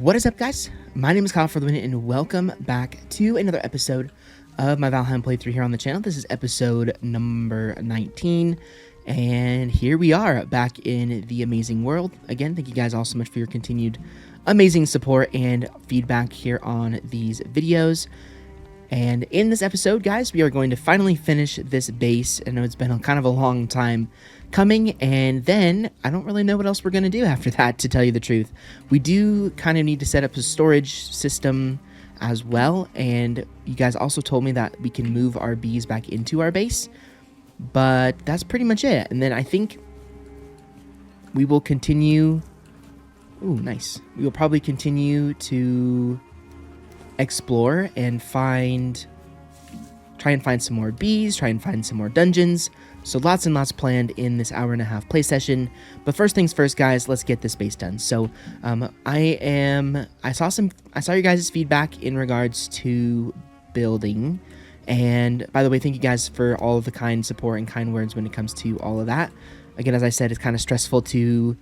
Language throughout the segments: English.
What is up, guys? My name is Kyle FtW, and welcome back to another episode of my Valheim playthrough here on the channel. This is episode number 19, and here we are back in the amazing world. Again, thank you guys all so much for your continued amazing support and feedback here on these videos. And in this episode, guys, we are going to finally finish this base. I know it's been kind of a long time coming, and then I don't really know what else we're going to do after that, to tell you the truth. We do kind of need to set up a storage system as well, and you guys also told me that we can move our bees back into our base, but that's pretty much it. And then I think we will continue... Ooh, nice. We will probably continue to explore and try and find some more bees, try and find some more dungeons. So lots and lots planned in this hour-and-a-half play session. But first things first, guys, let's get this base done. So I saw your guys' feedback in regards to building. And by the way, thank you guys for all of the kind support and kind words when it comes to all of that. Again, as I said, it's kind of stressful to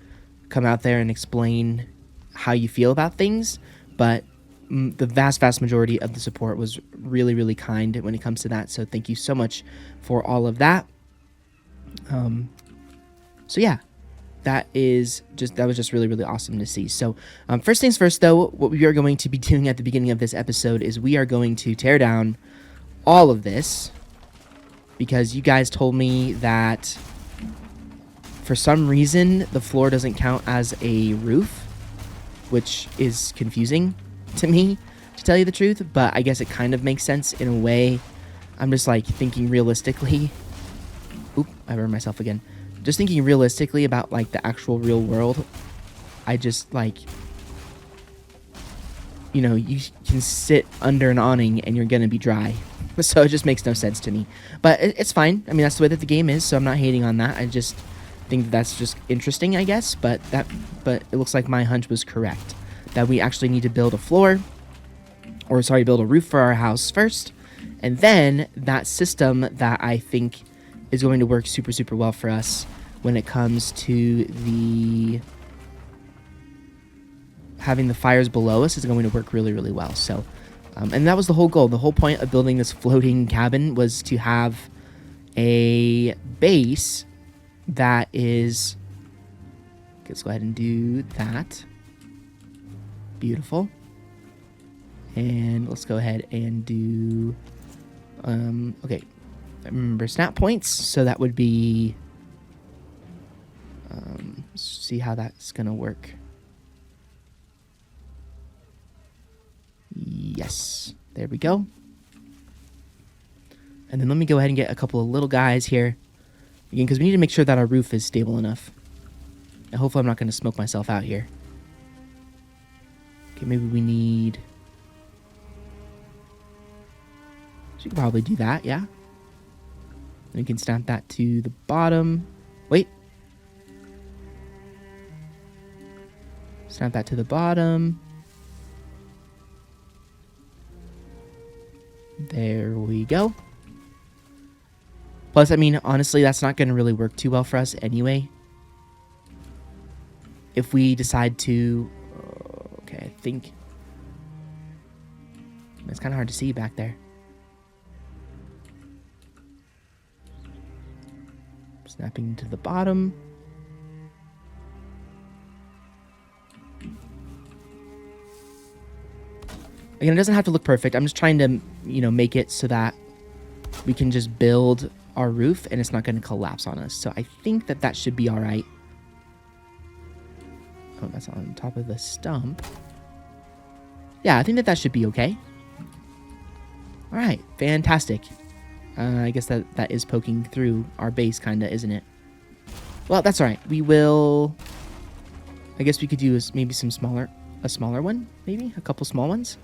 come out there and explain how you feel about things, but the vast majority of the support was really, really kind when it comes to that. So thank you so much for all of that. So yeah, that was just really, really awesome to see. So first things first, though, what we are going to be doing at the beginning of this episode is we are going to tear down all of this, because you guys told me that for some reason the floor doesn't count as a roof, which is confusing to me, to tell you the truth, but I guess it kind of makes sense in a way. I'm just like thinking realistically. Oop, I burned myself again. Just thinking realistically about like the actual real world. I just like, you know, you can sit under an awning and you're gonna be dry. So it just makes no sense to me. But it's fine. I mean, that's the way that the game is, so I'm not hating on that. I just think that's just interesting, I guess. But it looks like my hunch was correct, that we actually need to build a floor, or sorry, build a roof for our house first, and then that system that I think is going to work super, super well for us when it comes to having the fires below us is going to work really, really well. So, and that was the whole goal. The whole point of building this floating cabin was to have a base that is... Let's go ahead and do that. Beautiful. And let's go ahead and do okay, remember snap points, so that would be see how that's gonna work. Yes, there we go. And then let me go ahead and get a couple of little guys here again, because we need to make sure that our roof is stable enough. And hopefully I'm not going to smoke myself out here. Okay, maybe we need... So we can probably do that, yeah. And we can snap that to the bottom. Wait. Snap that to the bottom. There we go. Plus, I mean, honestly, that's not going to really work too well for us anyway. If we decide to... okay, I think... It's kind of hard to see back there. Snapping to the bottom. Again, it doesn't have to look perfect. I'm just trying to, you know, make it so that we can just build our roof and it's not going to collapse on us. So I think that that should be all right. Oh, that's on top of the stump. Yeah, I think that that should be okay. All right, fantastic. I guess that is poking through our base, kind of, isn't it? Well, that's all right. We will... I guess we could do maybe a smaller one, maybe? A couple small ones?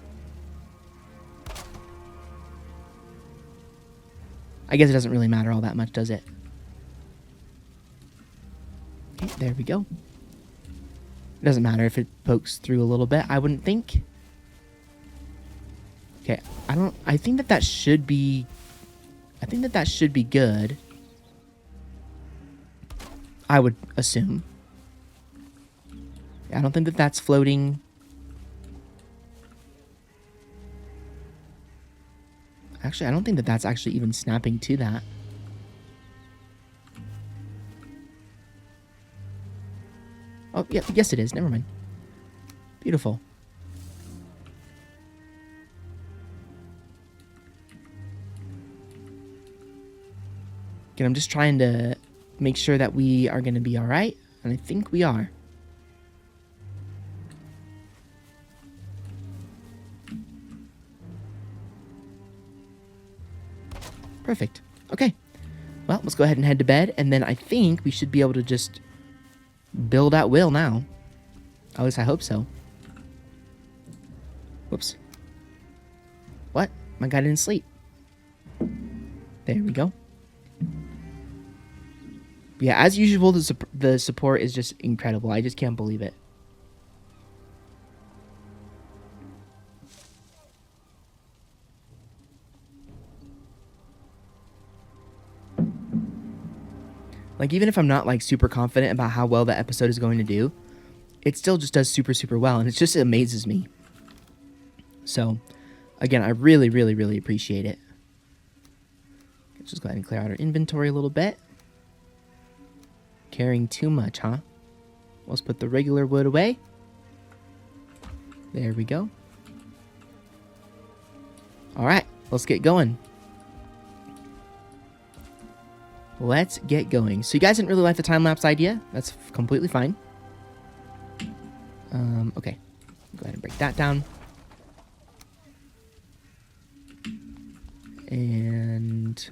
I guess it doesn't really matter all that much, does it? Okay, there we go. It doesn't matter if it pokes through a little bit, I wouldn't think. Okay, I think that should be... I think that should be good. I would assume. I don't think that that's floating Actually, I don't think that that's actually even snapping to that. Oh, yeah, yes it is. Never mind. Beautiful. Again, I'm just trying to make sure that we are going to be all right, and I think we are. Perfect. Okay. Well, let's go ahead and head to bed, and then I think we should be able to just build at will now. At least I hope so. Whoops. What? My guy didn't sleep. There we go. Yeah, as usual, the support is just incredible. I just can't believe it. Like, even if I'm not, like, super confident about how well the episode is going to do, it still just does super, super well, and it just amazes me. So, again, I really, really, really appreciate it. Let's just go ahead and clear out our inventory a little bit. Carrying too much, huh? Let's put the regular wood away. There we go. Alright, let's get going. Let's get going. So you guys didn't really like the time-lapse idea. That's completely fine. Okay. Go ahead and break that down. And...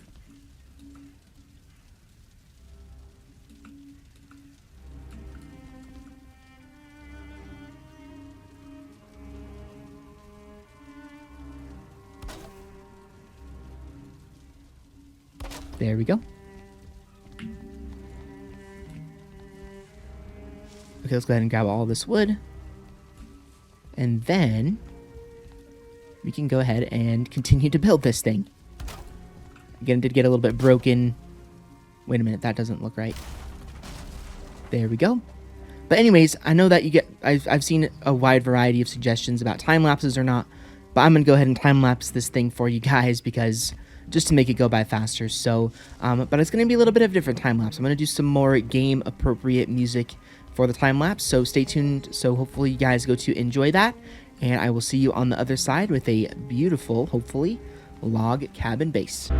there we go. Okay, let's go ahead and grab all this wood. And then we can go ahead and continue to build this thing. Again, it did get a little bit broken. Wait a minute, that doesn't look right. There we go. But anyways, I know that I've seen a wide variety of suggestions about time lapses or not, but I'm gonna go ahead and time lapse this thing for you guys because just to make it go by faster. So, but it's gonna be a little bit of a different time lapse. I'm gonna do some more game appropriate music for the time lapse. So stay tuned. So hopefully you guys go to enjoy that, and I will see you on the other side with a beautiful, hopefully, log cabin base.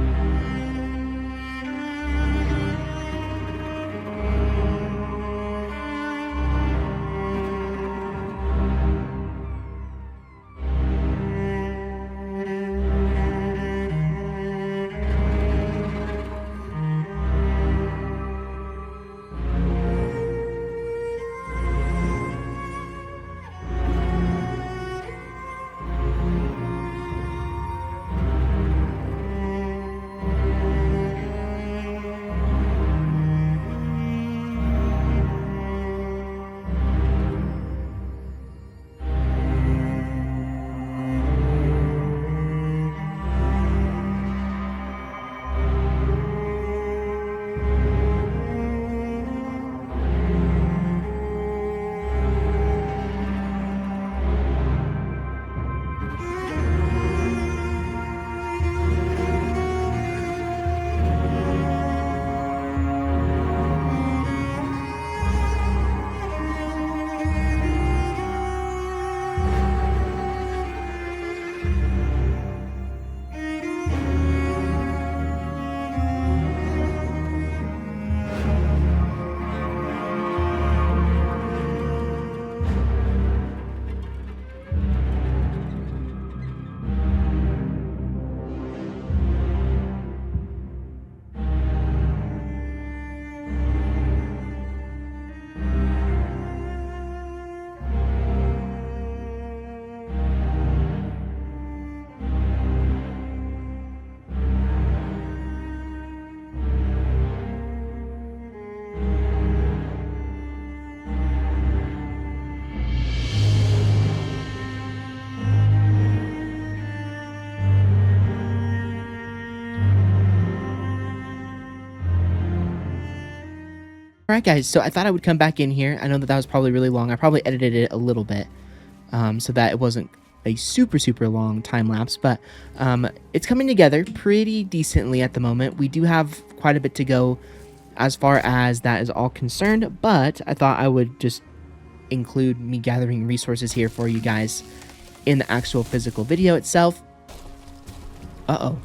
Alright guys, so I thought I would come back in here. I know that was probably really long. I probably edited it a little bit so that it wasn't a super long time lapse, but it's coming together pretty decently at the moment. We do have quite a bit to go as far as that is all concerned, but I thought I would just include me gathering resources here for you guys in the actual physical video itself. Uh-oh.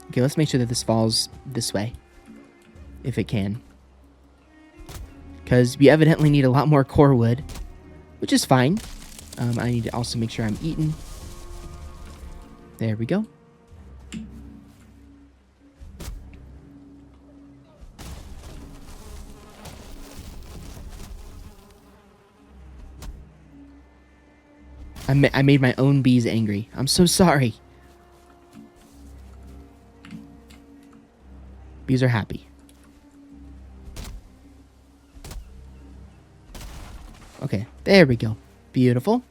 Okay, let's make sure that this falls this way, if it can. Because we evidently need a lot more core wood, which is fine. I need to also make sure I'm eating. There we go. I made my own bees angry. I'm so sorry. Bees are happy. Okay, there we go. Beautiful.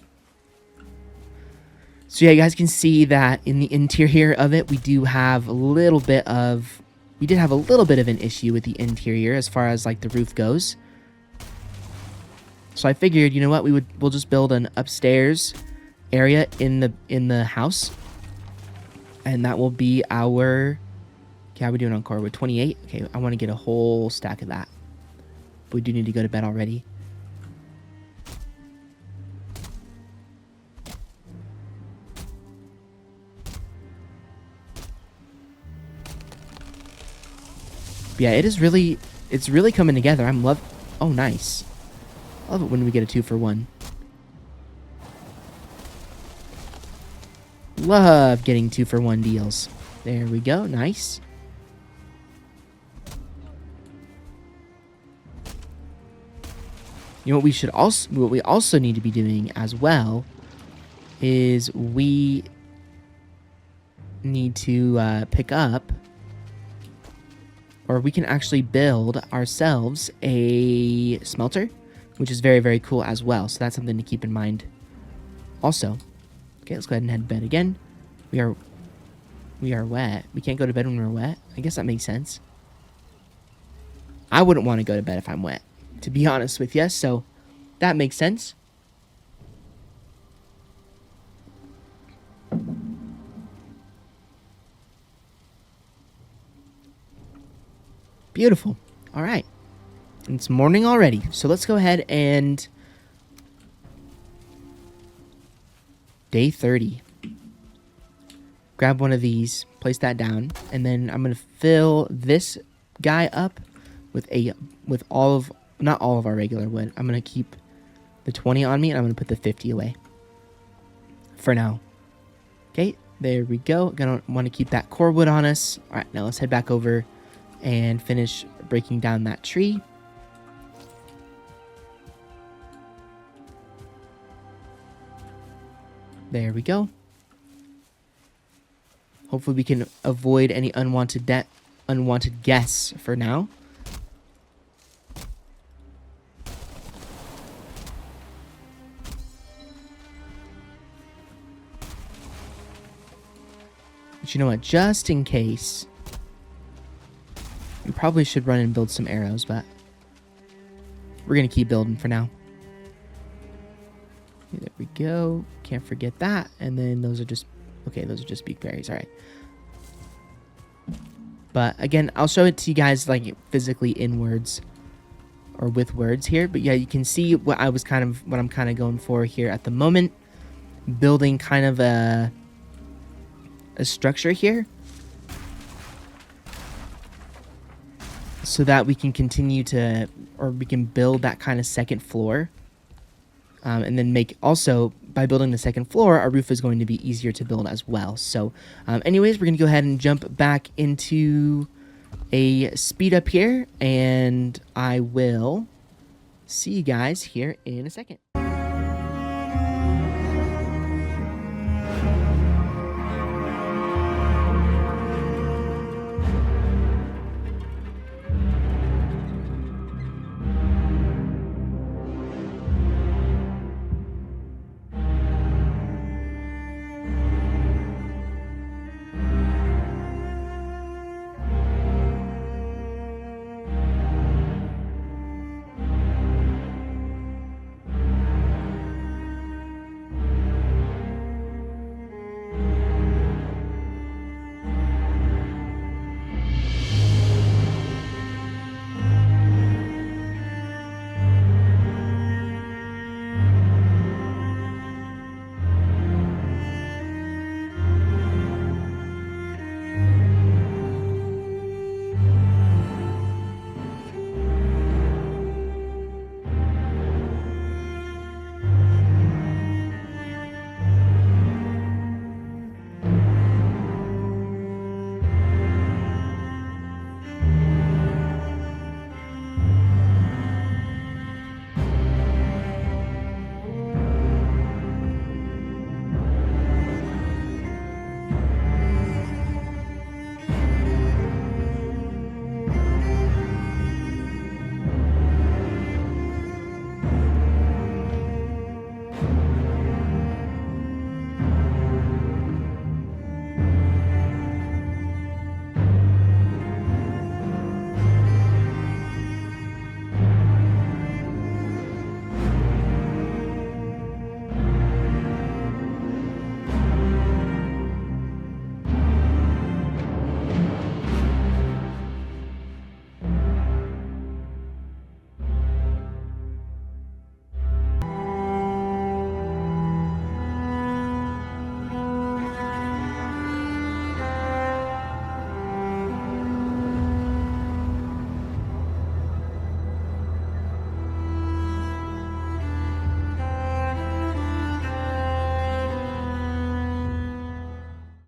So yeah, you guys can see that in the interior of it, we did have a little bit of an issue with the interior as far as like the roof goes. So I figured, you know what, we'll just build an upstairs area in the house, and that will be our. Okay, how are we doing on core? We're 28. Okay, I want to get a whole stack of that. But we do need to go to bed already. But yeah, it's really coming together. Oh, nice. I love it when we get a 2-for-1. Love getting 2-for-1 deals. There we go. Nice. You know what we also need to be doing as well is we need to pick up, or we can actually build ourselves a smelter, which is very cool as well. So that's something to keep in mind also. Okay, let's go ahead and head to bed again. We are wet. We can't go to bed when we're wet. I guess that makes sense. I wouldn't want to go to bed if I'm wet, to be honest with you, so that makes sense. Beautiful. All right. It's morning already, so let's go ahead and day 30. Grab one of these, place that down, and then I'm going to fill this guy up with not all of our regular wood. I'm going to keep the 20 on me, and I'm going to put the 50 away for now. Okay, there we go. Gonna want to keep that core wood on us. All right, now let's head back over and finish breaking down that tree. There we go. Hopefully we can avoid any unwanted guests for now. But you know what? Just in case, we probably should run and build some arrows, but we're going to keep building for now. Okay, there we go. Can't forget that. And then those are just beak berries. All right. But again, I'll show it to you guys like physically in words or with words here. But yeah, you can see what I'm kind of going for here at the moment. Building kind of a structure here, so that we can continue to, or we can build that kind of second floor. And then by building the second floor, our roof is going to be easier to build as well. So anyways, we're going to go ahead and jump back into a speed up here, and I will see you guys here in a second.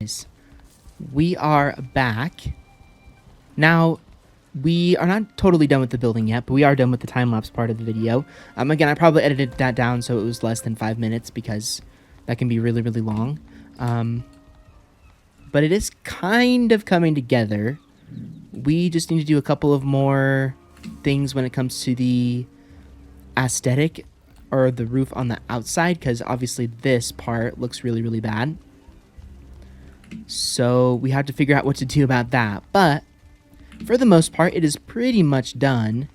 guys, we are back. Now, we are not totally done with the building yet, but we are done with the time-lapse part of the video. Again, I probably edited that down so it was less than 5 minutes because that can be really, really long. But it is kind of coming together. We just need to do a couple of more things when it comes to the aesthetic or the roof on the outside, because obviously this part looks really, really bad. So we have to figure out what to do about that. But for the most part, it is pretty much done.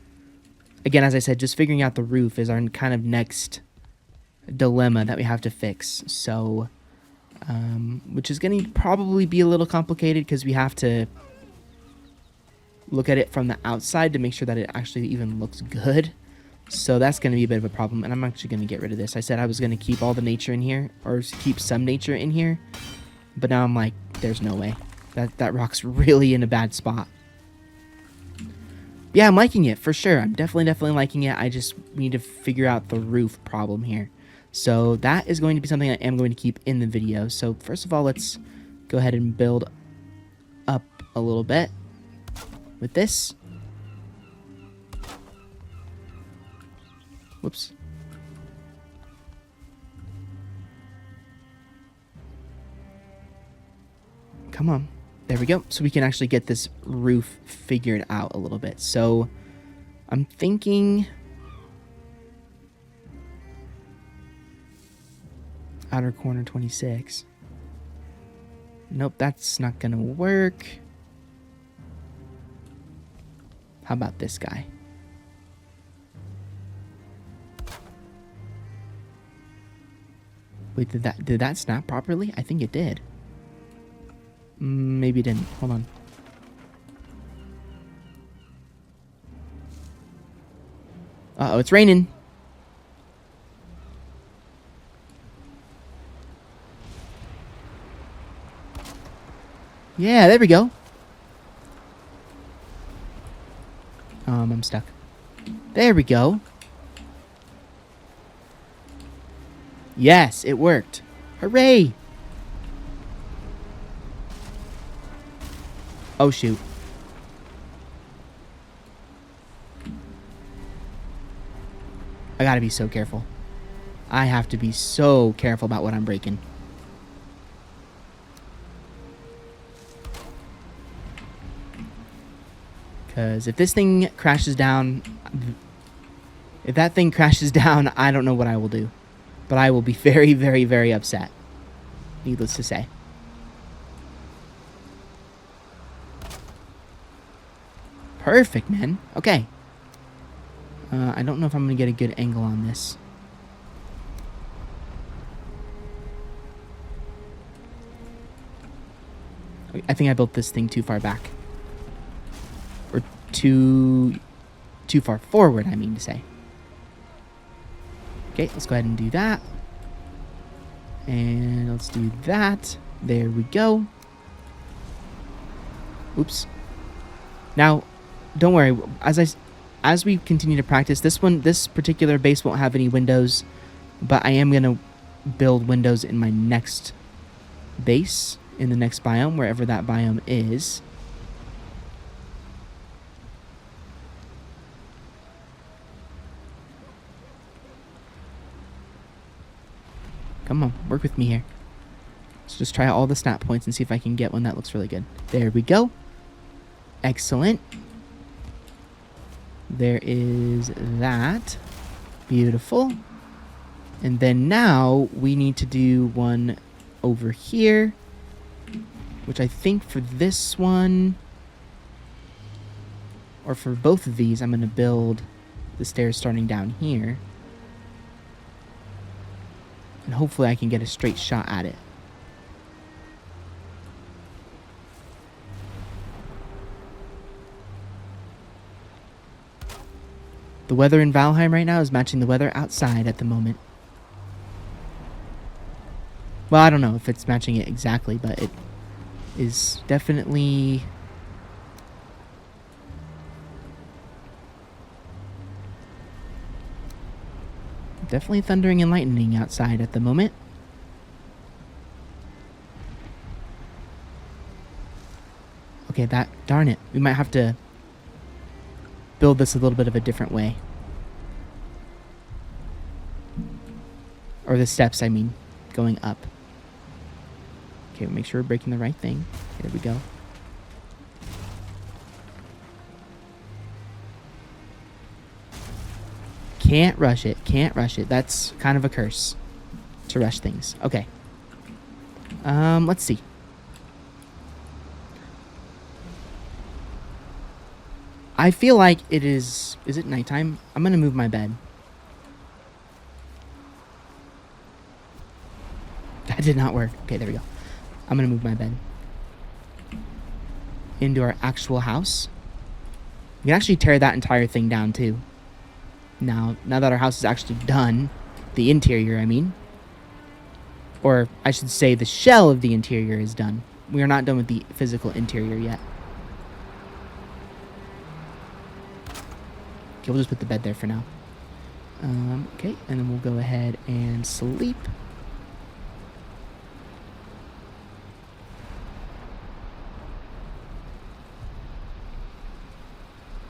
Again, as I said, just figuring out the roof is our kind of next dilemma that we have to fix. So, which is going to probably be a little complicated because we have to look at it from the outside to make sure that it actually even looks good. So that's going to be a bit of a problem, and I'm actually going to get rid of this. I said I was going to keep all the nature in here, or keep some nature in here, but now I'm like, there's no way. That rock's really in a bad spot. Yeah, I'm liking it, for sure. I'm definitely liking it. I just need to figure out the roof problem here. So that is going to be something I am going to keep in the video. So first of all, let's go ahead and build up a little bit with this. Whoops. Come on. There we go. So we can actually get this roof figured out a little bit. So I'm thinking outer corner 26. Nope, that's not gonna work. How about this guy? Wait, did that snap properly? I think it did. Maybe it didn't. Hold on. Uh-oh, it's raining. Yeah, there we go. I'm stuck. There we go. Yes, it worked. Hooray! Oh, shoot. I gotta be so careful. I have to be so careful about what I'm breaking. Because if this thing crashes down... If that thing crashes down, I don't know what I will do. But I will be very, very, very upset. Needless to say. Perfect, man. Okay. I don't know if I'm going to get a good angle on this. I think I built this thing too far back. Or too far forward, I mean to say. Okay, let's go ahead and do that. And let's do that. There we go. Oops. Now, don't worry. As we continue to practice, this particular base won't have any windows, but I am gonna build windows in my next base, in the next biome, wherever that biome is. Come on, work with me here. Let's just try all the snap points and see if I can get one that looks really good. There we go. Excellent. There is that. Beautiful. And then now we need to do one over here, which I think for this one, or for both of these, I'm going to build the stairs starting down here. And hopefully I can get a straight shot at it. The weather in Valheim right now is matching the weather outside at the moment. Well, I don't know if it's matching it exactly, but it is definitely... Definitely thundering and lightning outside at the moment. Okay, darn it. We might have to build this a little bit of a different way. Or the steps, I mean, going up. Okay, make sure we're breaking the right thing. Here we go. Can't rush it. Can't rush it. That's kind of a curse to rush things. Okay. Let's see. I feel like it is... Is it nighttime? I'm going to move my bed. That did not work. Okay, there we go. I'm going to move my bed into our actual house. We can actually tear that entire thing down, too. Now that our house is actually done, the interior, I mean. Or I should say the shell of the interior is done. We are not done with the physical interior yet. Okay, we'll just put the bed there for now. Okay, and then we'll go ahead and sleep.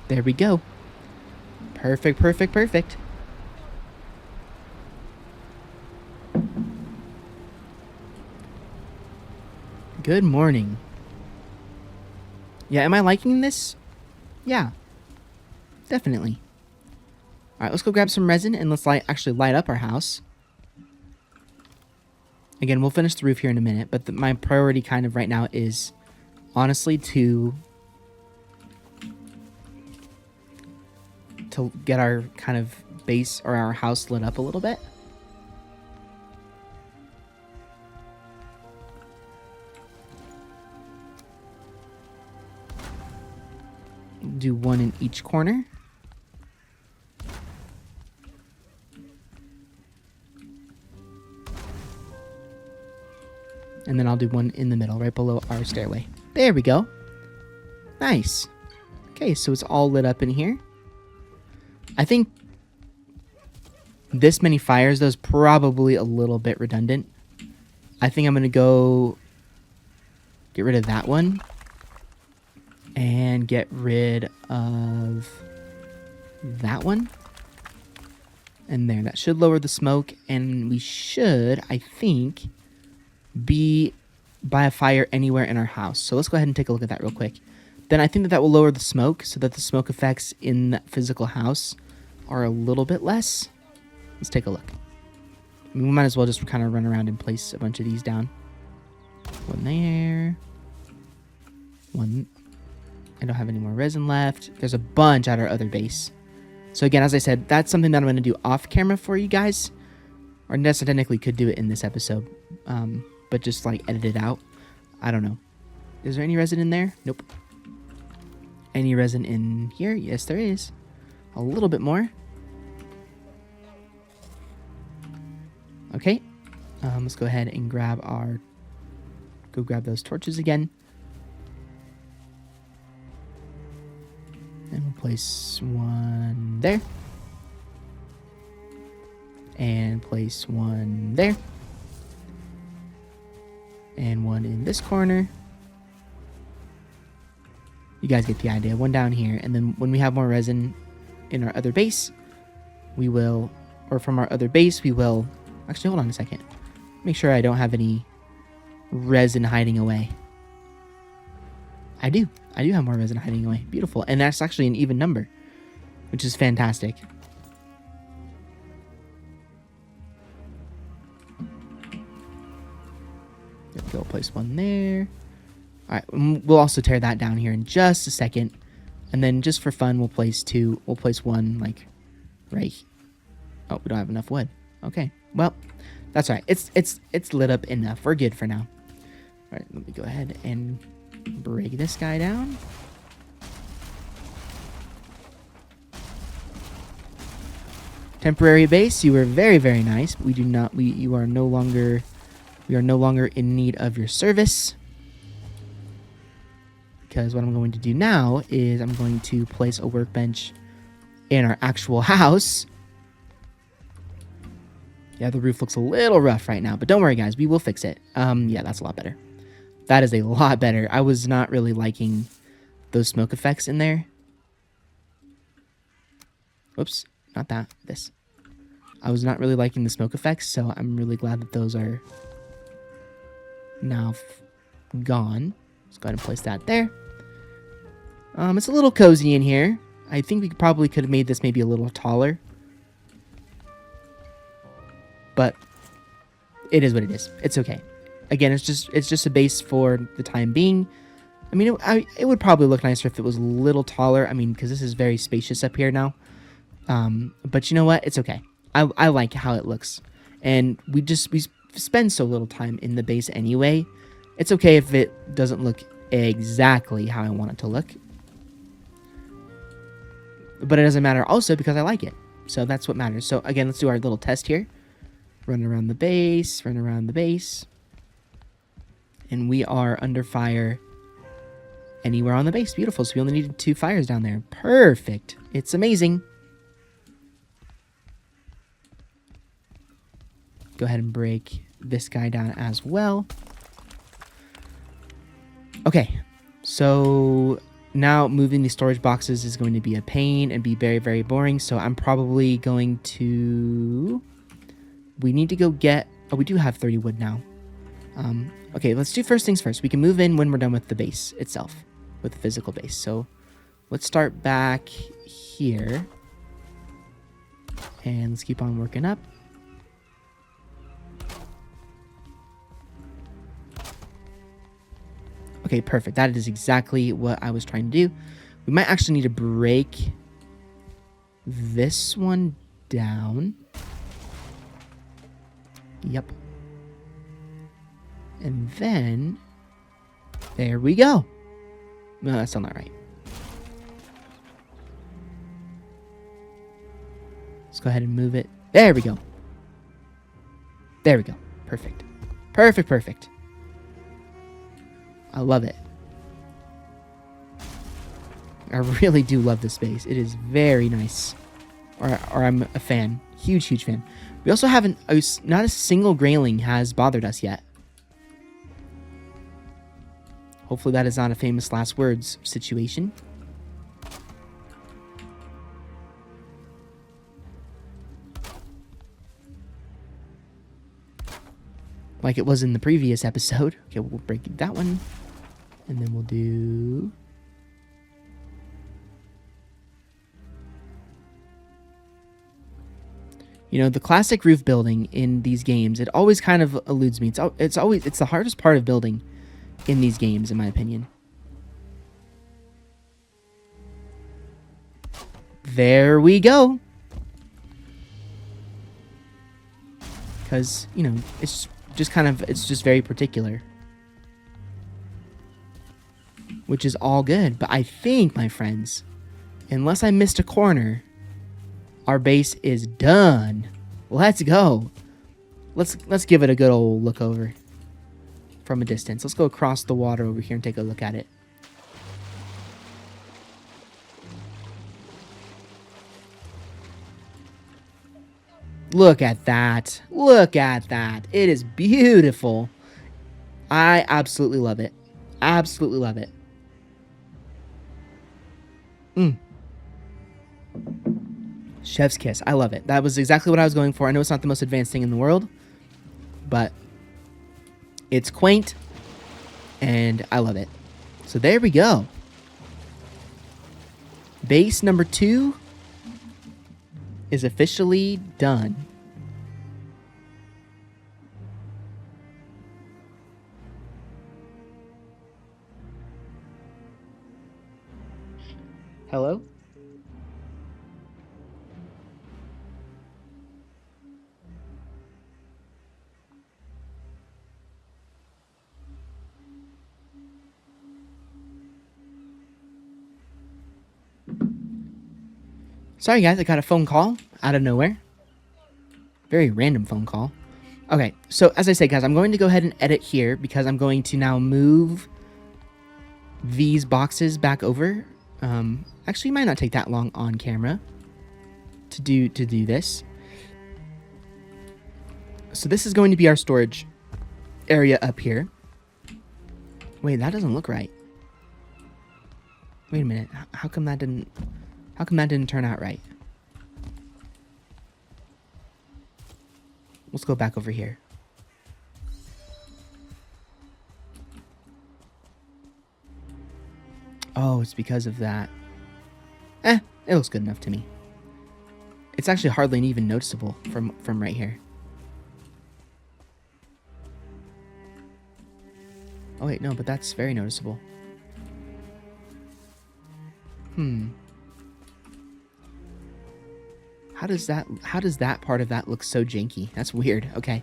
There we go. Perfect, perfect, perfect. Good morning. Yeah, am I liking this? Yeah. Definitely. Alright, let's go grab some resin and let's actually light up our house. Again, we'll finish the roof here in a minute, but my priority kind of right now is honestly to get our kind of base or our house lit up a little bit. Do one in each corner. And then I'll do one in the middle, right below our stairway. There we go. Nice. Okay, so it's all lit up in here. I think this many fires, though, is probably a little bit redundant. I think I'm going to go get rid of that one. And get rid of that one. And there, that should lower the smoke. And we should, I think, be by a fire anywhere in our house. So let's go ahead and take a look at that real quick. Then I think that will lower the smoke so that the smoke effects in that physical house are a little bit less. Let's take a look. I mean, we might as well just kind of run around and place a bunch of these down. One there. One. I don't have any more resin left. There's a bunch at our other base. So again, as I said, that's something that I'm going to do off camera for you guys. Or technically could do it in this episode. But just like edit it out. I don't know. Is there any resin in there? Nope. Any resin in here? Yes, there is. A little bit more. Okay. Let's go ahead and go grab those torches again. And we'll place one there. And place one there. And one in this corner. You guys get the idea. One down here. And then when we have more resin in our other base, we will, or from our other base, we will, actually, hold on a second. Make sure I don't have any resin hiding away. I do have more resin hiding away. Beautiful. And that's actually an even number, which is fantastic. There we go. Place one there. All right. We'll also tear that down here in just a second. And then just for fun, we'll place two. We'll place one like right. Oh, we don't have enough wood. Okay. Well, that's all right. It's lit up enough. We're good for now. All right. Let me go ahead and break this guy down. Temporary base, you were very, very nice. We are no longer in need of your service. Because what I'm going to do now is I'm going to place a workbench in our actual house. Yeah, the roof looks a little rough right now, but don't worry, guys. We will fix it. Yeah, that's a lot better. That is a lot better. I was not really liking those smoke effects in there. Whoops, not that, this. I was not really liking the smoke effects, so I'm really glad that those are now gone. Let's go ahead and place that there. It's a little cozy in here. I think we probably could have made this maybe a little taller. But it is what it is. It's okay. Again, it's just a base for the time being. I mean, it would probably look nicer if it was a little taller. I mean, because this is very spacious up here now. But you know what? It's okay. I like how it looks. And we spend so little time in the base anyway. It's okay if it doesn't look exactly how I want it to look. But it doesn't matter also because I like it. So that's what matters. So again, let's do our little test here. Run around the base, run around the base. And we are under fire anywhere on the base. Beautiful. So we only needed 2 fires down there. Perfect. It's amazing. Go ahead and break this guy down as well. Okay. So now moving these storage boxes is going to be a pain and be very, very boring. So I'm probably going to... We need to go get... Oh, we do have 30 wood now. Okay, let's do first things first. We can move in when we're done with the base itself. With the physical base. So let's start back here. And let's keep on working up. Okay, perfect. That is exactly what I was trying to do. We might actually need to break this one down. Yep. And then, there we go. No, that's still not right. Let's go ahead and move it. There we go. There we go. Perfect. Perfect, perfect. I love it. I really do love this space. It is very nice. Or I'm a fan. Huge, huge fan. We also haven't... Not a single grayling has bothered us yet. Hopefully that is not a famous last words situation. Like it was in the previous episode. Okay, we'll break that one. And then we'll do... You know, the classic roof building in these games, it always kind of eludes me. It's the hardest part of building in these games, in my opinion. There we go. Because, you know, it's just very particular. Which is all good. But I think, my friends, unless I missed a corner, our base is done. Let's go. Let's give it a good old look over from a distance. Let's go across the water over here and take a look at it. Look at that. Look at that. It is beautiful. I absolutely love it. Absolutely love it. Chef's kiss. I love it. That was exactly what I was going for. I know it's not the most advanced thing in the world, but it's quaint, and I love it. So there we go. Base number 2 is officially done. Hello? Sorry guys, I got a phone call out of nowhere. Very random phone call. Okay, so as I said guys, I'm going to go ahead and edit here because I'm going to now move these boxes back over. Actually, it might not take that long on camera to do this. So this is going to be our storage area up here. Wait, that doesn't look right. Wait a minute. How come that didn't turn out right? Let's go back over here. Oh, it's because of that. It looks good enough to me. It's actually hardly even noticeable from right here. Oh wait, no, but that's very noticeable. How does that part of that look so janky? That's weird. Okay.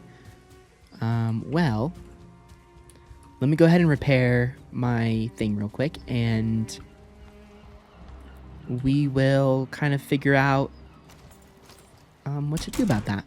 Well, let me go ahead and repair my thing real quick, and we will kind of figure out what to do about that.